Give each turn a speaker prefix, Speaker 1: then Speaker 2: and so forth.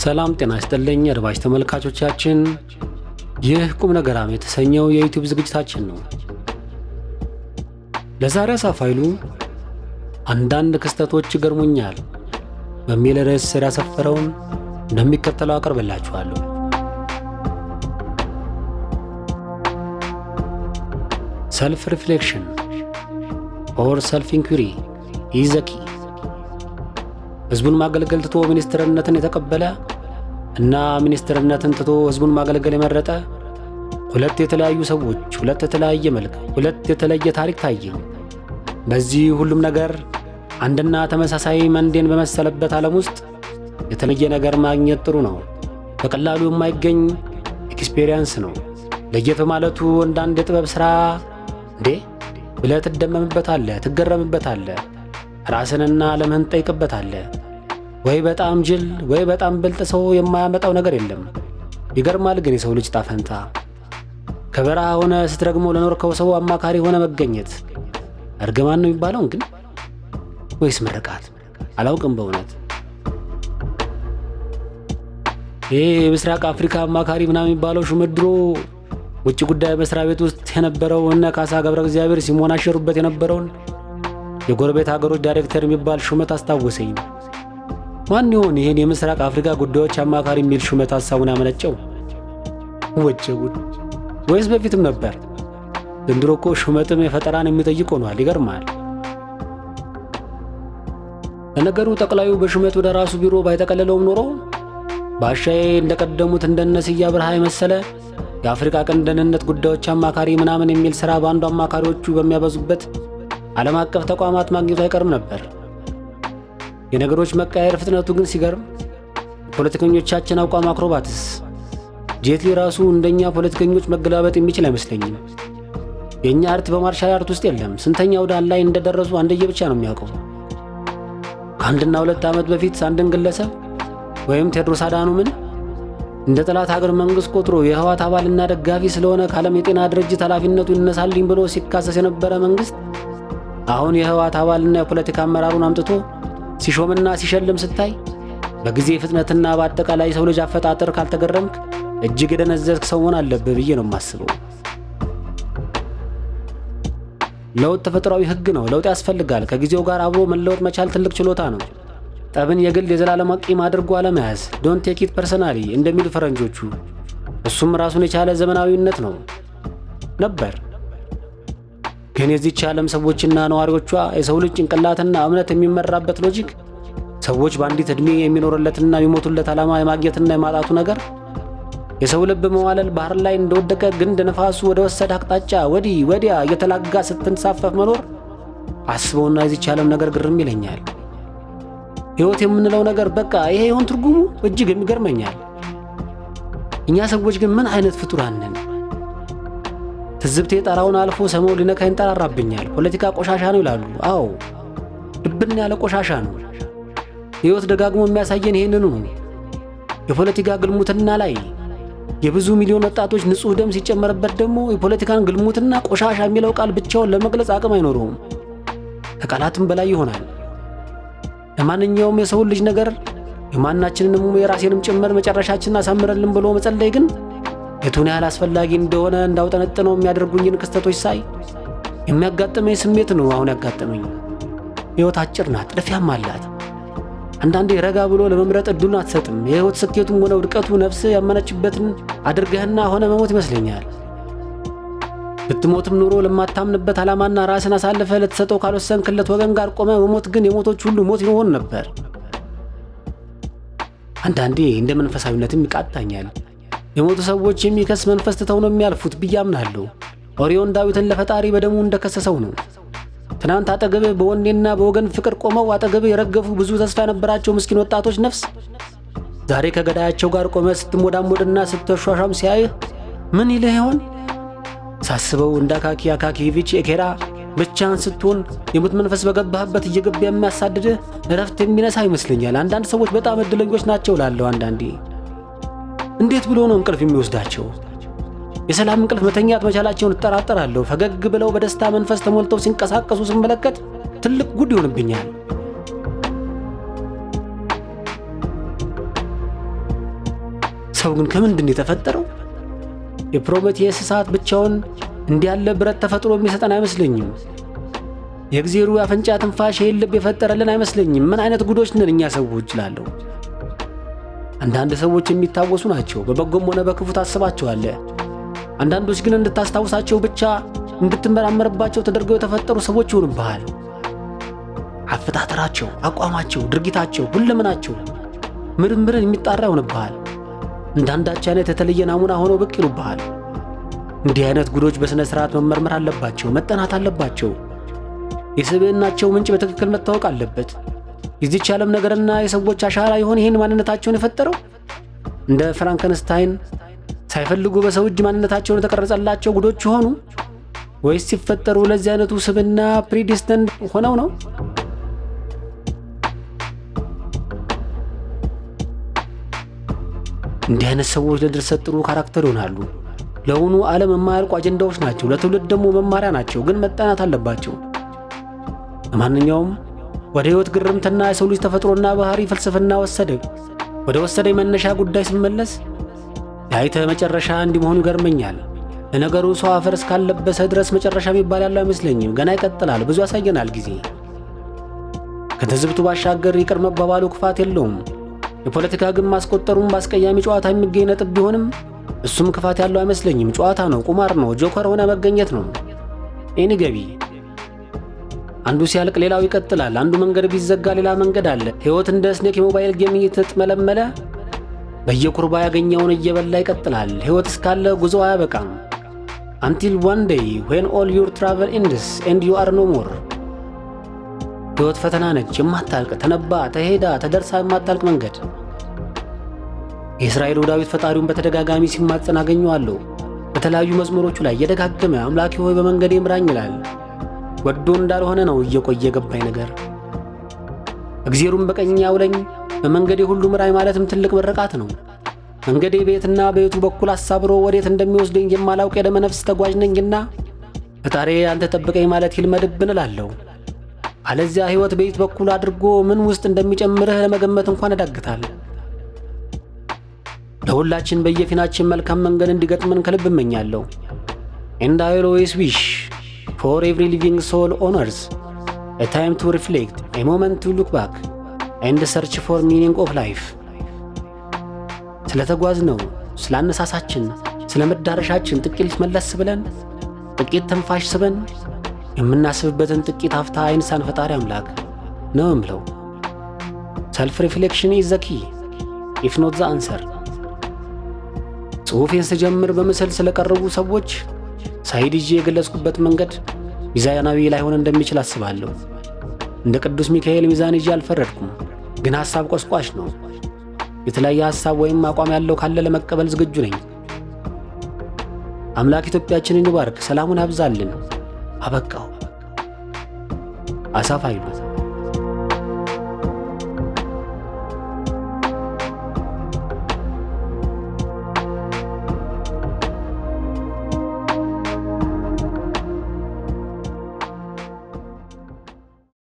Speaker 1: ሰላም ጤና ይስጥልኝ አድማጭ ተመልካቾቻችን፣ ይህ ቁም ነገራም የተሰኘው የዩቲዩብ ዝግጅታችን ነው። ለዛሬ አሳፋይሉ አንዳንድ ክስተቶች ይገርሙኛል በሚል ርዕስ ስር ያሰፈረውን እንደሚከተለው አቀርብላችኋለሁ። ሰልፍ ሪፍሌክሽን ኦር ሰልፍ ኢንኩሪ ኢዝ ዘ ኪ። ህዝቡን ማገልገል ትቶ ሚኒስትርነትን የተቀበለ እና ሚኒስትርነትን ትቶ ህዝቡን ማገልገል የመረጠ ሁለት የተለያዩ ሰዎች፣ ሁለት የተለያየ መልክ፣ ሁለት የተለየ ታሪክ ታየኝ። በዚህ ሁሉም ነገር አንድና ተመሳሳይ መንዴን በመሰለበት ዓለም ውስጥ የተለየ ነገር ማግኘት ጥሩ ነው። በቀላሉ የማይገኝ ኤክስፔሪየንስ ነው። ለየት ማለቱ እንዳንድ የጥበብ ሥራ እንዴ ብለህ ትደመምበታለህ፣ ትገረምበታለህ፣ ራስንና ዓለምህን ትጠይቅበታለህ። ወይ በጣም ጅል ወይ በጣም ብልጥ ሰው የማያመጣው ነገር የለም። ይገርማል ግን የሰው ልጅ ጣፈንታ ከበረሃ ሆነ ስትረግመው ለኖርከው ሰው አማካሪ ሆነ መገኘት እርግማን ነው የሚባለው ግን ወይስ ምርቃት? አላውቅም በእውነት። ይሄ የምስራቅ አፍሪካ አማካሪ ምናምን የሚባለው ሹመት ድሮ ውጭ ጉዳይ መስሪያ ቤት ውስጥ የነበረው እነ ካሳ ገብረ እግዚአብሔር ሲሞናሸሩበት የነበረውን የጎረቤት ሀገሮች ዳይሬክተር የሚባል ሹመት አስታወሰኝ። ማን ይሆን ይሄን የምስራቅ አፍሪካ ጉዳዮች አማካሪ የሚል ሹመት ሀሳቡን ያመነጨው? ወጀጉድ! ወይስ በፊትም ነበር? ዘንድሮ እኮ ሹመትም የፈጠራን የሚጠይቅ ሆኗል። ይገርማል። ለነገሩ ጠቅላዩ በሹመት ወደ ራሱ ቢሮ ባይጠቀለለውም ኖሮ ባሻዬ እንደቀደሙት እንደነ ስዬ አብርሃ የመሰለ የአፍሪካ ቀንድ ደህንነት ጉዳዮች አማካሪ ምናምን የሚል ሥራ በአንዱ አማካሪዎቹ በሚያበዙበት ዓለም አቀፍ ተቋማት ማግኘቱ አይቀርም ነበር። የነገሮች መቃየር ፍጥነቱ ግን ሲገርም፣ ፖለቲከኞቻችን አቋም አክሮባትስ! ጄትሊ ራሱ እንደኛ ፖለቲከኞች መገላበጥ የሚችል አይመስለኝም። የእኛ አርት በማርሻል አርት ውስጥ የለም። ስንተኛው ዳን ላይ እንደደረሱ አንደየ ብቻ ነው የሚያውቀው። ከአንድና ሁለት ዓመት በፊት አንድን ግለሰብ ወይም ቴዎድሮስ አድሃኖምን እንደ ጠላት ሀገር መንግሥት ቆጥሮ የህወሓት አባልና ደጋፊ ስለሆነ ከዓለም የጤና ድርጅት ኃላፊነቱ ይነሳልኝ ብሎ ሲካሰስ የነበረ መንግሥት አሁን የህወሓት አባልና የፖለቲካ አመራሩን አምጥቶ ሲሾምና ሲሸልም ስታይ በጊዜ ፍጥነትና በአጠቃላይ ሰው ልጅ አፈጣጠር ካልተገረምክ እጅግ የደነዘዝክ ሰው መሆን አለብህ ብዬ ነው የማስበው። ለውጥ ተፈጥሯዊ ህግ ነው። ለውጥ ያስፈልጋል። ከጊዜው ጋር አብሮ መለወጥ መቻል ትልቅ ችሎታ ነው። ጠብን የግል የዘላለም ቂም አድርጎ አለመያዝ፣ ዶንት ቴክ ኢት ፐርሰናሊ እንደሚሉ ፈረንጆቹ፣ እሱም ራሱን የቻለ ዘመናዊነት ነው ነበር። ግን የዚህች ዓለም ሰዎችና ነዋሪዎቿ የሰው ልጅ ጭንቅላትና እምነት የሚመራበት ሎጂክ ሰዎች በአንዲት ዕድሜ የሚኖርለትና የሚሞቱለት ዓላማ የማግኘትና የማጣቱ ነገር የሰው ልብ መዋለል ባህር ላይ እንደወደቀ ግንድ ነፋሱ ወደ ወሰደ አቅጣጫ ወዲህ ወዲያ እየተላጋ ስትንሳፈፍ መኖር አስበውና የዚህች ዓለም ነገር ግርም ይለኛል። ሕይወት የምንለው ነገር በቃ ይሄ ይሆን ትርጉሙ? እጅግ የሚገርመኛል። እኛ ሰዎች ግን ምን አይነት ፍጡራን ነን? ትዝብቴ ጣራውን አልፎ ሰማው ሊነካ ይንጠራራብኛል። ፖለቲካ ቆሻሻ ነው ይላሉ። አዎ ድብን ያለ ቆሻሻ ነው። ሕይወት ደጋግሞ የሚያሳየን ይሄንኑ ነው። የፖለቲካ ግልሙትና ላይ የብዙ ሚሊዮን ወጣቶች ንጹሕ ደም ሲጨመርበት ደግሞ የፖለቲካን ግልሙትና ቆሻሻ የሚለው ቃል ብቻውን ለመግለጽ አቅም አይኖረውም። ከቃላትም በላይ ይሆናል። ለማንኛውም የሰው ልጅ ነገር የማናችንንም የራሴንም ጭምር መጨረሻችንን አሳምረልን ብሎ መጸለይ ግን የቱን ያህል አስፈላጊ እንደሆነ እንዳውጠነጥነው የሚያደርጉኝን ክስተቶች ሳይ የሚያጋጥመኝ ስሜት ነው አሁን ያጋጠመኝ። ሕይወት አጭር ናት፣ ጥድፊያም አላት። አንዳንዴ ረጋ ብሎ ለመምረጥ እድሉን አትሰጥም። የሕይወት ስኬቱም ሆነ ውድቀቱ ነፍስ ያመነችበትን አድርገህና ሆነ መሞት ይመስለኛል። ብትሞትም ኑሮ ለማታምንበት ዓላማና ራስን አሳልፈ ልትሰጠው ካልወሰንክለት ወገን ጋር ቆመ መሞት ግን የሞቶች ሁሉ ሞት ይሆን ነበር። አንዳንዴ እንደ መንፈሳዊነትም ይቃጣኛል። የሞቱ ሰዎች የሚከስ መንፈስ ትተው ነው የሚያልፉት ብዬ አምናለሁ። ኦሪዮን ዳዊትን ለፈጣሪ በደሙ እንደከሰሰው ነው። ትናንት አጠገብህ በወኔና በወገን ፍቅር ቆመው አጠገብህ የረገፉ ብዙ ተስፋ የነበራቸው ምስኪን ወጣቶች ነፍስ ዛሬ ከገዳያቸው ጋር ቆመ ስትሞዳሞድና ስትሿሿም ሲያይህ ምን ይልህ ይሆን? ሳስበው እንደ አካኪቪች ኤኬራ ብቻህን ስትሆን የሞት መንፈስ በገባህበት እየገባ የሚያሳድድህ እረፍት የሚነሳ ይመስለኛል። አንዳንድ ሰዎች በጣም እድለኞች ናቸው እላለሁ። አንዳንዴ እንዴት ብሎ ነው እንቅልፍ የሚወስዳቸው? የሰላም እንቅልፍ መተኛት መቻላቸውን እጠራጠራለሁ። ፈገግ ብለው በደስታ መንፈስ ተሞልተው ሲንቀሳቀሱ ስመለከት ትልቅ ጉድ ይሆንብኛል። ሰው ግን ከምንድን የተፈጠረው? የፕሮሜቴየስ እሳት ብቻውን እንዲያለ ብረት ተፈጥሮ የሚሰጠን አይመስለኝም። የእግዚአብሔሩ አፍንጫ ትንፋሽ ልብ የፈጠረልን አይመስለኝም። ምን አይነት ጉዶች ነን እኛ ሰዎች እላለሁ። አንዳንድ ሰዎች የሚታወሱ ናቸው። በበጎም ሆነ በክፉ ታስባቸዋለህ። አንዳንዶች ግን እንድታስታውሳቸው ብቻ እንድትመራመርባቸው ተደርገው የተፈጠሩ ሰዎች ይሆኑብሃል። አፈጣጠራቸው፣ አቋማቸው፣ ድርጊታቸው፣ ሁለመናቸው ምርምርን የሚጣራ ይሆንብሃል። እንዳንዳች አይነት የተለየ ናሙና ሆነው ብቅ ይሉብሃል። እንዲህ አይነት ጉዶች በሥነ ሥርዓት መመርመር አለባቸው፣ መጠናት አለባቸው። የስብዕናቸው ምንጭ በትክክል መታወቅ አለበት። የዚች ዓለም ነገርና የሰዎች አሻራ ይሆን ይህን ማንነታቸውን የፈጠረው? እንደ ፍራንከንስታይን ሳይፈልጉ በሰው እጅ ማንነታቸውን የተቀረጸላቸው ጉዶች ሆኑ? ወይስ ሲፈጠሩ ለዚህ አይነቱ ስብዕና ፕሪዲስተንድ ሆነው ነው? እንዲህ አይነት ሰዎች ለድርሰት ጥሩ ካራክተር ይሆናሉ። ለሆኑ ዓለም የማያልቁ አጀንዳዎች ናቸው። ለትውልድ ደግሞ መማሪያ ናቸው። ግን መጠናት አለባቸው። ለማንኛውም ወደ ሕይወት ግርምትና የሰው ልጅ ተፈጥሮና ባህሪ ፍልስፍና ወደ ወሰደኝ መነሻ ጉዳይ ስመለስ የአይተ መጨረሻ እንዲህ መሆኑ ይገርመኛል። ለነገሩ ሰው አፈር እስካለበሰ ድረስ መጨረሻ የሚባል ያለው አይመስለኝም። ገና ይቀጥላል። ብዙ ያሳየናል ጊዜ። ከትዝብቱ ባሻገር ይቅር መባባሉ ክፋት የለውም። የፖለቲካ ግን ማስቆጠሩም በአስቀያሚ ጨዋታ የሚገኝ ነጥብ ቢሆንም እሱም ክፋት ያለው አይመስለኝም። ጨዋታ ነው፣ ቁማር ነው፣ ጆከር ሆነ መገኘት ነው። ኤኒ ገቢ አንዱ ሲያልቅ ሌላው ይቀጥላል። አንዱ መንገድ ቢዘጋ ሌላ መንገድ አለ። ሕይወት እንደ ስኔክ የሞባይል ጌም እየተጥመለመለ በየኩርባ ያገኘውን እየበላ ይቀጥላል። ሕይወት እስካለ ጉዞ አያበቃም። until one day when all your travel ends and you are no more። ሕይወት ፈተና ነች፣ የማታልቅ ተነባ፣ ተሄዳ፣ ተደርሳ የማታልቅ መንገድ። የእስራኤሉ ዳዊት ፈጣሪውን በተደጋጋሚ ሲማጸን አገኘዋለሁ። በተለያዩ መዝሙሮቹ ላይ የደጋገመ አምላኬ ሆይ በመንገዴ ምራኝ ይላል። ወዶ እንዳልሆነ ነው እየቆየ ገባኝ ነገር። እግዚአብሔሩን በቀኝ ያውለኝ በመንገዴ ሁሉ ምራኝ ማለትም ትልቅ ምርቃት ነው። መንገዴ በየትና በየቱ በኩል አሳብሮ ወዴት እንደሚወስደኝ የማላውቅ የደመ ነፍስ ተጓዥ ነኝና ፈጣሪ አንተ ጠብቀኝ ማለት ይልመድብን እላለሁ። አለዚያ ሕይወት በየት በኩል አድርጎ ምን ውስጥ እንደሚጨምርህ ለመገመት እንኳን ያዳግታል። ለሁላችን በየፊናችን መልካም መንገድ እንዲገጥመን ከልብ እመኛለሁ። and I will always wish for every living soul on earth a time to reflect, a moment to look back and search for meaning of life። ስለተጓዝነው፣ ስላነሳሳችን፣ ስለመዳረሻችን ጥቂት መለስ ብለን ጥቂት ተንፋሽ ስበን የምናስብበትን ጥቂት አፍታ አይንሳን ፈጣሪ አምላክ ነው እምለው። ሰልፍ ሪፍሌክሽን ኢዝ ዘ ኪ ኢፍ ኖት ዘ አንሰር። ጽሑፌን ስጀምር በምስል ስለቀረቡ ሰዎች ሳይድ ይዤ የገለጽኩበት መንገድ ሚዛናዊ ላይሆን እንደሚችል አስባለሁ። እንደ ቅዱስ ሚካኤል ሚዛን ይዤ አልፈረድኩም፣ ግን ሐሳብ ቆስቋሽ ነው። የተለያየ ሐሳብ ወይም አቋም ያለው ካለ ለመቀበል ዝግጁ ነኝ። አምላክ ኢትዮጵያችንን ይባርክ፣ ሰላሙን ያብዛልን። አበቃው። አሳፍ ኃይሉ